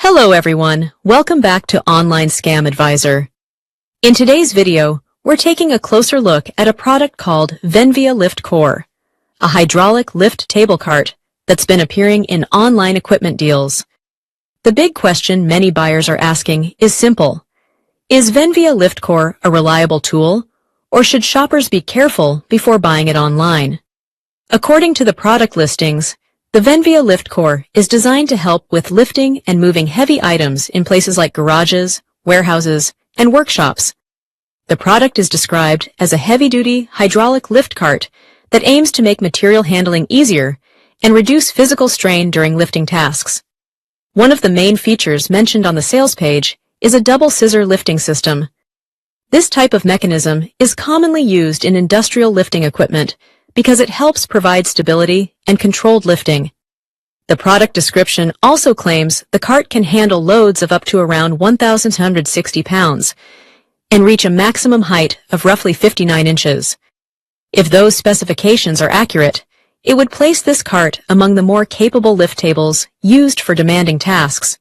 Hello everyone, welcome back to Online Scam Advisor. In today's video, we're taking a closer look at a product called Venvia Lift Core, a hydraulic lift table cart that's been appearing in online equipment deals. The big question many buyers are asking is simple. Is Venvia Lift Core a reliable tool, or should shoppers be careful before buying it online? According to the product listings, the Venvia Lift Core is designed to help with lifting and moving heavy items in places like garages, warehouses, and workshops. The product is described as a heavy-duty hydraulic lift cart that aims to make material handling easier and reduce physical strain during lifting tasks. One of the main features mentioned on the sales page is a double scissor lifting system. This type of mechanism is commonly used in industrial lifting equipment because it helps provide stability and controlled lifting. The product description also claims the cart can handle loads of up to around 1,260 pounds and reach a maximum height of roughly 59 inches. If those specifications are accurate, it would place this cart among the more capable lift tables used for demanding tasks.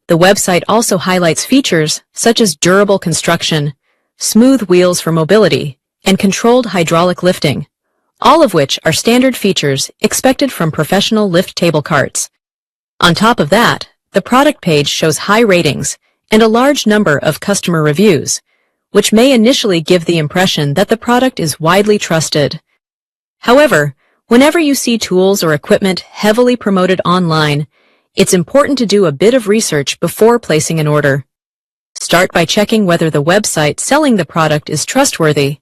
The website also highlights features such as durable construction, smooth wheels for mobility, and controlled hydraulic lifting, all of which are standard features expected from professional lift table carts. On top of that, the product page shows high ratings and a large number of customer reviews, which may initially give the impression that the product is widely trusted. However, whenever you see tools or equipment heavily promoted online, it's important to do a bit of research before placing an order. Start by checking whether the website selling the product is trustworthy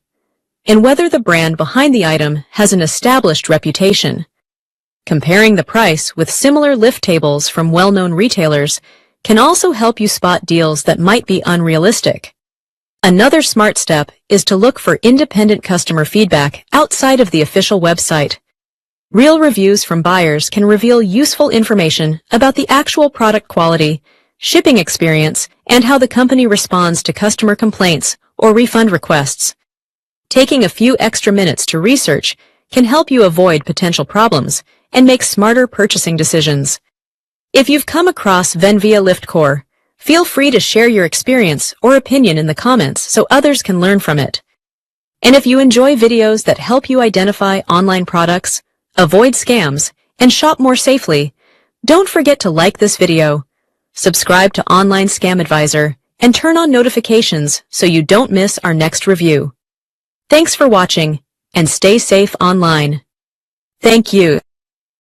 and whether the brand behind the item has an established reputation. Comparing the price with similar lift tables from well-known retailers can also help you spot deals that might be unrealistic. Another smart step is to look for independent customer feedback outside of the official website. Real reviews from buyers can reveal useful information about the actual product quality, shipping experience, and how the company responds to customer complaints or refund requests. Taking a few extra minutes to research can help you avoid potential problems and make smarter purchasing decisions. If you've come across Venvia Lift Core, feel free to share your experience or opinion in the comments so others can learn from it. And if you enjoy videos that help you identify online products, avoid scams, and shop more safely, don't forget to like this video, subscribe to Online Scam Advisor, and turn on notifications so you don't miss our next review. Thanks for watching, and stay safe online. Thank you.